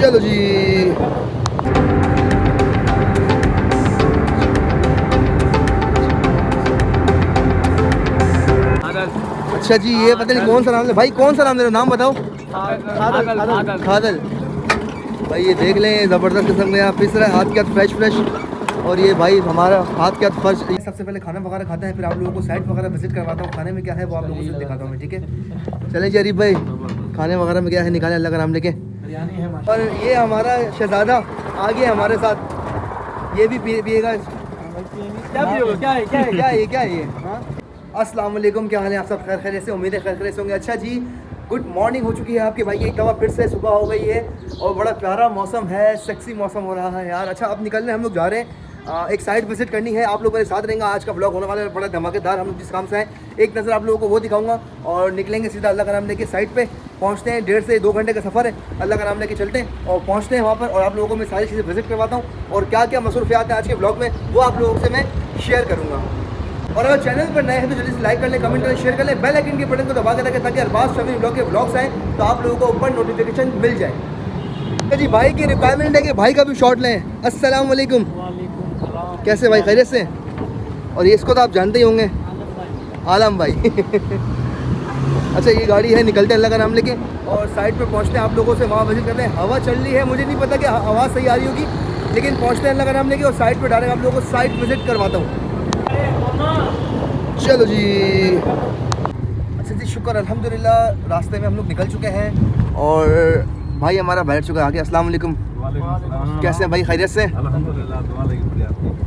चलो जी। अच्छा जी, ये पता नहीं कौन सा नाम है भाई, कौन सा नाम है, नाम बताओ। खादल। भाई ये देख लें, ज़बरदस्त किस्म का यहाँ पिस रहा है, हाथ के हाथ फ्रेश फ्रेश। और ये भाई हमारा हाथ के हाथ फर्श। सबसे पहले खाना वगैरह खाते हैं, फिर आप लोगों को साइट वगैरह विजिट करवाता हूँ। खाने में क्या है वो आप लोगों को दिखाता हूँ मैं, ठीक है। चलें जी अरीफ भाई, खाने वगैरह में क्या है निकालें, अल्लाह का नाम लेके। और ये हमारा शहजादा आ गया हमारे साथ, ये भी पिएगा। क्या है ये? अस्सलाम वालेकुम, क्या हाल है आप सब? खैर खैरियत से, उम्मीद है खैर खैरियत से होंगे। अच्छा जी, गुड मॉर्निंग हो चुकी है आपके भाई की एक दफ़ा, फिर से सुबह हो गई है और बड़ा प्यारा मौसम है, सेक्सी मौसम हो रहा है यार। अच्छा, अब निकल रहे हम लोग, जा रहे हैं एक साइट विजिट करनी है। आप लोग मेरे साथ रहेंगे, आज का ब्लॉग होने वाला है बड़ा धमाकेदार। हम लोग जिस काम से हैं एक नज़र आप लोगों को वो दिखाऊंगा और निकलेंगे सीधा अल्लाह का नाम लेके साइट पे। पहुंचते हैं, 1.5 से 2 घंटे का सफ़र है, अल्लाह का नाम लेके चलते हैं और पहुंचते हैं वहाँ पर। और आप लोगों को मैं सारी चीज़ें विजिट करवाता हूँ और क्या क्या मसरूफियात हैं आज के ब्लॉग में वो आप लोगों से मैं शेयर करूँगा। और अगर चैनल पर नए हैं तो जल्दी से लाइक कर लें, कमेंट करें, शेयर कर लें, बेल आइकन के बटन को दबा के रखें ताकि हर बार फैमिली ब्लॉग के ब्लॉग्स आएँ तो आप लोगों को ऊपर नोटिफिकेशन मिल जाए। तो जी भाई की रिक्वायरमेंट है कि भाई का भी शॉट लें। अस्सलाम वालेकुम। कैसे भाई, खैरियत से? और ये इसको तो आप जानते ही होंगे, आलम भाई। अच्छा, ये गाड़ी है, निकलते हैं अल्लाह का नाम लेके और साइड पे पहुंचते हैं, आप लोगों से वहाँ विजिट करते हैं। हवा चल रही है, मुझे नहीं पता कि आवाज़ सही आ रही होगी, लेकिन पहुंचते हैं अल्लाह का नाम लेके और साइड पे डायरेक्ट आप लोगों को साइट विजिट करवाता हूँ। चलो जी। अच्छा जी, शुक्र अल्हम्दुलिल्लाह, रास्ते में हम लोग निकल चुके हैं और भाई हमारा बैठ चुका है आगे। अस्सलाम वालेकुम। कैसे हैं भाई, खैरियत से?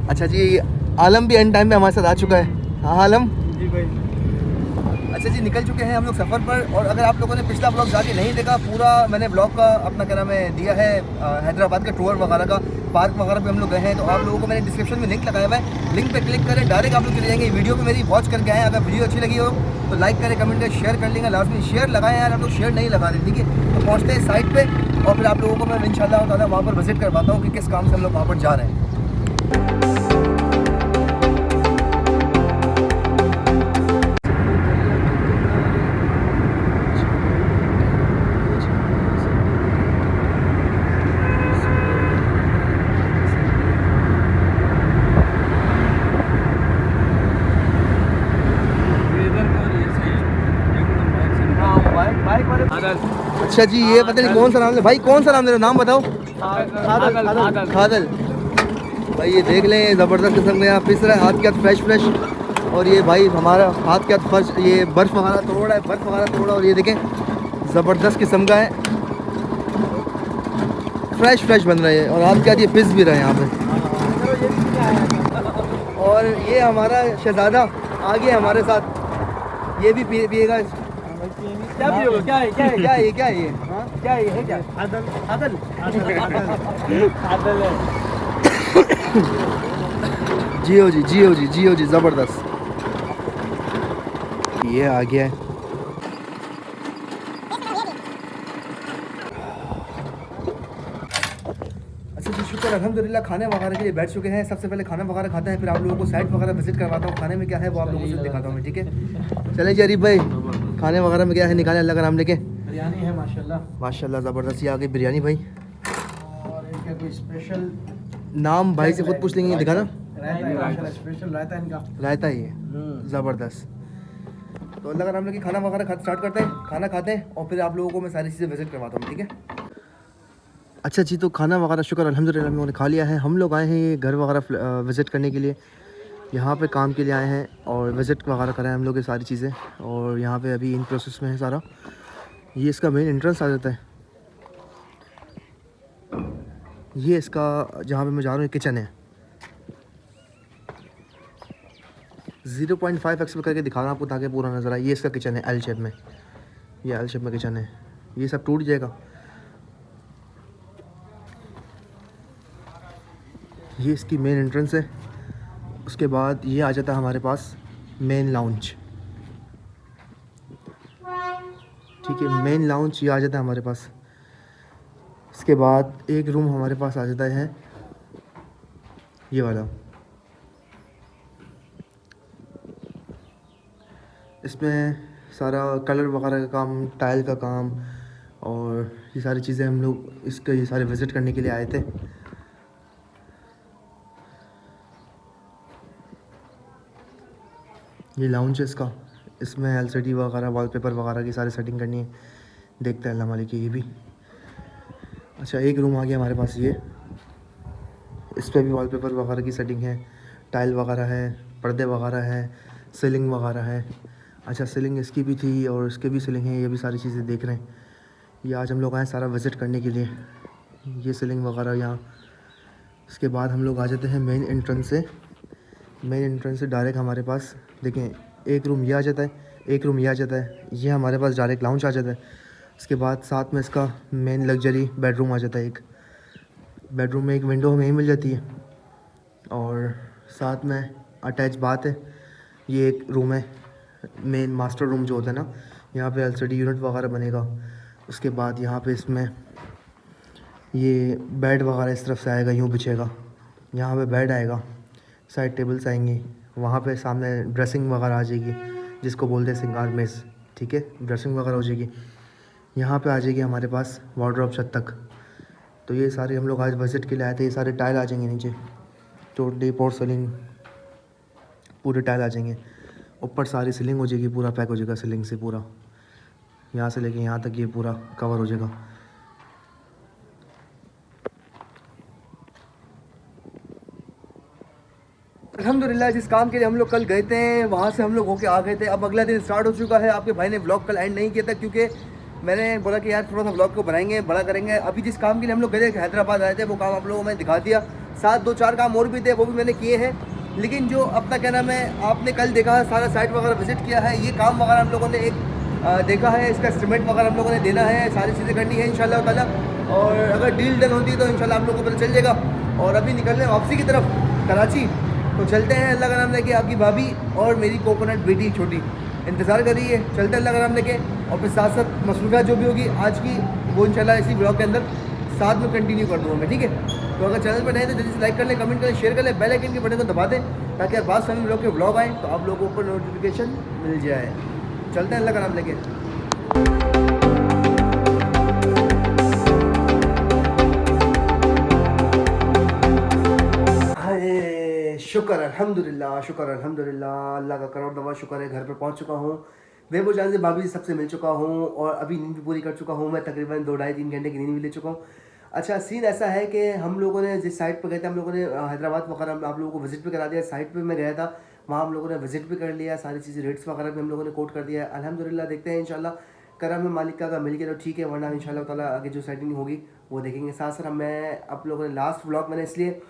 अच्छा जी, आलम भी एंड टाइम पे हमारे साथ आ चुका है। हाँ आलम जी भाई। अच्छा जी, निकल चुके हैं हम लोग सफ़र पर। और अगर आप लोगों ने पिछला ब्लॉग जाके नहीं देखा, पूरा मैंने ब्लॉग का अपना क्या नाम है दिया है, हैदराबाद का टूर वगैरह का, पार्क वगैरह पे हम लोग गए हैं, तो आप लोगों को मैंने डिस्क्रिप्शन में लिंक लगाया हुआ है, लिंक पे क्लिक करें, डायरेक्ट आप लोग चले जाएंगे वीडियो पे मेरी वॉच करके आएँ। अगर वीडियो अच्छी लगी हो तो लाइक करें, कमेंट करें, शेयर कर लेंगे, लाजमी शेयर लगाएं यार, आप लोग शेयर नहीं लगा रहे, ठीक है। तो पहुँचते हैं साइट पर और फिर आप लोगों को मैं इंशाल्लाह ताला वहाँ पर विजिट करवाता हूँ कि किस काम से हम लोग वहाँ पर जा रहे हैं। अच्छा जी, ये पता नहीं कौन सा नाम है भाई, कौन सा नाम है, नाम बताओ। खादल। भाई ये देख लें, ज़बरदस्त किस्म का यहाँ पिस रहा है, हाथ के हाथ फ्रेश फ्रेश। और ये भाई हमारा हाथ के हाथ फर्श, ये बर्फ़ वगैरह तोड़ रहा है, बर्फ़ वगैरह तोड़ा। और ये देखें, ज़बरदस्त किस्म का है, फ्रेश फ्रेश बन रहा है और हाथ के हाथ ये पिस भी रहा है यहाँ पे। और ये हमारा शहजादा आ गया हमारे साथ, ये भी पिएगा। क्या पियोगे? क्या है क्या है क्या है क्या है ये? क्या है क्या? आदल आदल आदल है। जियो जी, जियो जी, जियो जी, ज़बरदस्त। ये आ गया है। अच्छा जी, शुक्र अल्हम्दुलिल्लाह, खाने वगैरह के लिए बैठ चुके हैं। सबसे पहले खाना वगैरह खाते हैं, फिर आप लोगों को साइट वगैरह विजिट करवाता हूँ। खाने में क्या है वो आप लोगों से दिखाता हूँ मैं, ठीक है। चलें जी अरीफ भाई, खाने वगैरह में क्या है निकालें, अल्लाह का नाम लेके। बिरयानी है माशाल्लाह, माशाल्लाह, ज़बरदस्त। ये आ गई बिरयानी भाई। और एक है कोई स्पेशल, नाम भाई से खुद पूछ लेंगे, दिखाना। रायता है माशाल्लाह, स्पेशल रायता इनका, रायता ही है, ज़बरदस्त। तो अल्लाह का नाम लेके खाना वगैरह स्टार्ट करते हैं, खाना खाते हैं और फिर आप लोगों को मैं सारी चीज़ें विजिट करवाता हूँ, ठीक है। अच्छा जी, तो खाना वगैरह शुक्र अल्हम्दुलिल्लाह हम लोगों ने खा लिया है। हम लोग आए हैं ये घर वगैरह विज़िट करने के लिए, यहाँ पे काम के लिए आए हैं और विज़िट वगैरह कराएं हम लोग ये सारी चीज़ें। और यहाँ पे अभी इन प्रोसेस में है सारा। ये इसका मेन एंट्रेंस आ जाता है, ये इसका जहाँ पे मैं जा रहा हूँ किचन है। 0.5 एक्स करके दिखा रहा हूँ आपको ताकि पूरा नज़र आए। ये इसका किचन है एल शेप में, ये एल शेप में किचन है। ये सब टूट जाएगा। ये इसकी मेन एंट्रेंस है। उसके बाद ये आ जाता है हमारे पास मेन लाउंज, ठीक है। मेन लाउंज ये आ जाता है हमारे पास। इसके बाद एक रूम हमारे पास आ जाता है ये वाला, इसमें सारा कलर वगैरह का काम, टाइल का काम। और ये सारी चीज़ें हम लोग इसके ये सारे विज़िट करने के लिए आए थे। ये लाउंज है इसका, इसमें एलसीडी वगैरह वॉलपेपर वगैरह की सारी सेटिंग करनी है। देखते हैं अल्लाह मालिक की ये भी। अच्छा, एक रूम आ गया हमारे पास ये, इस पर भी वॉलपेपर वगैरह की सेटिंग है, टाइल वगैरह है, पर्दे वगैरह है, सीलिंग वगैरह है। अच्छा, सीलिंग इसकी भी थी और इसके भी सीलिंग है, ये भी सारी चीज़ें देख रहे हैं। ये आज हम लोग आए सारा विज़िट करने के लिए, ये सीलिंग वगैरह यहाँ। इसके बाद हम लोग आ जाते हैं मेन एंट्रेंस से। मेन एंट्रेंस से डायरेक्ट हमारे पास देखें, एक रूम ये आ जाता है, एक रूम ये आ जाता है, ये हमारे पास डायरेक्ट लाउंज आ जाता है। उसके बाद साथ में इसका मेन लग्जरी बेडरूम आ जाता है। एक बेडरूम में एक विंडो हमें ही मिल जाती है और साथ में अटैच बात है। ये एक रूम है, मेन मास्टर रूम जो होता है ना, यहाँ पे एलसीडी यूनिट वगैरह बनेगा। उसके बाद यहाँ पे इसमें ये बेड वगैरह इस तरफ से आएगा, यूँ बिछेगा, यहाँ पे बेड आएगा, साइड टेबल्स आएंगी, वहाँ पे सामने ड्रेसिंग वगैरह आ जाएगी जिसको बोलते हैं सिंगार मेज़, ठीक है, ड्रेसिंग वगैरह हो जाएगी। यहाँ पे आ जाएगी हमारे पास वार्डरोब छत तक। तो ये सारे हम लोग आज विज़िट के लिए आए थे। ये सारे टाइल आ जाएंगे नीचे, टोटली पोर्सलिन पूरे टाइल आ जाएंगे। ऊपर सारी सीलिंग हो जाएगी, पूरा पैक हो जाएगा सीलिंग से, पूरा यहाँ से लेके यहाँ तक ये पूरा कवर हो जाएगा। अल्हम्दुलिल्लाह, जिस काम के लिए हम लोग कल गए थे वहाँ से हम लोग होके आ गए थे। अब अगला दिन स्टार्ट हो चुका है। आपके भाई ने व्लॉग कल एंड नहीं किया था क्योंकि मैंने बोला कि यार थोड़ा सा व्लॉग को बनाएंगे, बड़ा करेंगे। अभी जिस काम के लिए हम लोग गए थे, हैदराबाद आए थे, वो काम आप लोगों को मैंने दिखा दिया। साथ 2-4 काम और भी थे, वो भी मैंने किए हैं। लेकिन जो अपना क्या नाम है, आपने कल देखा है सारा साइट वगैरह विजिट किया है। ये काम वगैरह हम लोगों ने एक देखा है, इसका एस्टिमेट वगैरह हम लोगों ने देना है, सारी चीज़ें करनी है इंशाल्लाह ताला। और अगर डील डन होती है तो इंशाल्लाह आप लोगों को पता चल जाएगा। और अभी निकल रहे हैं वापसी की तरफ कराची, तो चलते हैं। अल्लाह का नाम लेके, आपकी भाभी और मेरी कोकोनट बेटी छोटी इंतज़ार कर रही है। चलते हैं अल्लाह का नाम लेके, और फिर साथ साथ मसरूफियात जो भी होगी आज की, वो इंशाल्लाह इसी ब्लॉग के अंदर साथ में कंटिन्यू कर दूँगा मैं, ठीक है। तो अगर चैनल पर नए तो जल्दी से लाइक कर लें, कमेंट करें, शेयर कर लें, बेल आइकन के बटन को दबा दें ताकि हर बात समय ब्लॉग के ब्लॉग आए तो आप लोगों को ऊपर नोटिफिकेशन मिल जाए। चलते हैं अल्लाह का नाम लेके। शुक्र अल्हम्दुलिल्लाह, शुक्र अल्हम्दुलिल्लाह, अल्लाह का करोड़ दवा शुक्र है, घर पे पहुंच चुका हूँ। बेबो जान से भाभी सबसे मिल चुका हूँ और अभी नींद भी पूरी कर चुका हूँ मैं। तकरीबन 2-2.5-3 घंटे की नींद भी ले चुका हूँ। अच्छा, सीन ऐसा है कि हम लोगों ने जिस साइट पर गए थे, हम लोगों ने हैदराबाद वगैरह आप लोगों को विजिट भी करा दिया। साइट पर मैं गया था, वहाँ हम लोगों ने विजिट भी कर लिया, सारी चीज़ें रेट्स वगैरह भी हम लोगों ने कोट कर दिया है। अल्हम्दुलिल्लाह, देखते हैं इंशाल्लाह करम में मालिक का मिल गया तो ठीक है, वरना इंशाल्लाह ताला आगे जो सेटिंग होगी वो देखेंगे। साथ साथ मैं आप लोगों ने लास्ट व्लॉग मैंने इसलिए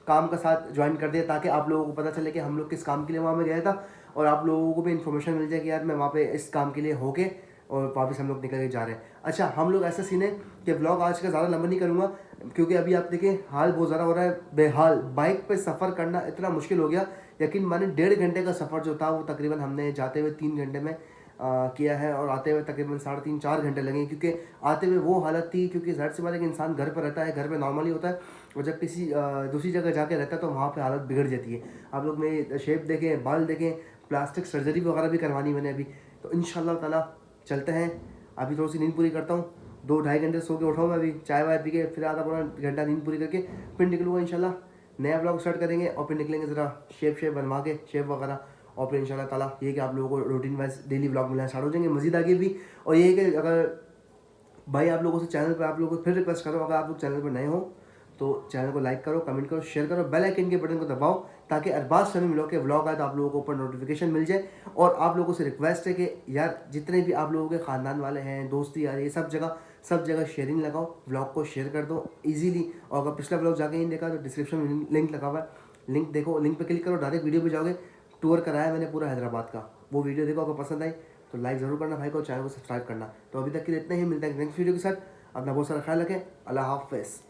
काम का साथ ज्वाइन कर दिया ताकि आप लोगों को पता चले कि हम लोग किस काम के लिए वहाँ में गया था, और आप लोगों को भी इन्फॉर्मेशन मिल जाए कि यार मैं वहाँ पे इस काम के लिए होके और वापस हम लोग निकल के जा रहे हैं। अच्छा, हम लोग ऐसा सीन है कि व्लॉग आज का ज़्यादा लंबा नहीं करूँगा क्योंकि अभी आप देखें हाल बहुत ज़्यादा हो रहा है बेहाल। बाइक पे सफ़र करना इतना मुश्किल हो गया, यकीन माने 1.5 घंटे का सफ़र जो था वो तकरीबन हमने जाते हुए 3 घंटे में किया है, और आते हुए तकरीबन 3.5-4 घंटे लगे। क्योंकि आते हुए वो हालत थी, क्योंकि ज़ाहिर सी बात है कि इंसान घर पर रहता है, घर पे नॉर्मली होता है, और जब किसी दूसरी जगह जाके रहता है तो वहाँ पे हालत बिगड़ जाती है। आप लोग मेरी शेप देखें, बाल देखें, प्लास्टिक सर्जरी वगैरह भी करवानी मैंने अभी। तो इंशाल्लाह ताला चलते हैं। अभी थोड़ी सी नींद पूरी करता हूँ, 2-2.5 घंटे सो के उठाऊँ मैं अभी, चाय वाय पी के, फिर आधा पौना घंटा नींद पूरी करके फिर निकलूँगा इंशाल्लाह। नया ब्लॉग स्टार्ट करेंगे और फिर निकलेंगे ज़रा शेप बनवा के, शेप वगैरह, और फिर इंशाल्लाह ताला ये कि आप लोगों को रूटीन वाइज डेली व्लॉग मिलना स्टार्ट हो जाएंगे मज़ीद आगे भी। और ये है कि अगर भाई आप लोगों से चैनल पर आप लोगों को फिर रिक्वेस्ट करो, अगर आप लोग चैनल पर नए हो तो चैनल को लाइक करो, कमेंट करो, शेयर करो, बेल आइकन के बटन को दबाओ ताकि अरबाज शमी व्लॉग के व्लॉग आए तो आप लोगों को ऊपर नोटिफिकेशन मिल जाए। और आप लोगों से रिक्वेस्ट है कि यार जितने भी आप लोगों के ख़ानदान वाले हैं, दोस्ती यार, ये सब जगह शेयरिंग लगाओ, व्लॉग को शेयर कर दो ईजीली। और अगर पिछला व्लॉग जाके नहीं देखा तो डिस्क्रिप्शन में लिंक लगा हुआ है, लिंक देखो, लिंक पर क्लिक करो, डायरेक्ट वीडियो पर जाओगे। टूर कराया मैंने पूरा हैदराबाद का, वो वीडियो देखो, अगर पसंद आई तो लाइक ज़रूर करना भाई को, चैनल को सब्सक्राइब करना। तो अभी तक के लिए इतना ही, मिलता है नेक्स्ट वीडियो के साथ। अपना बहुत सारा ख्याल रखें, अल्लाह हाफ़िज़।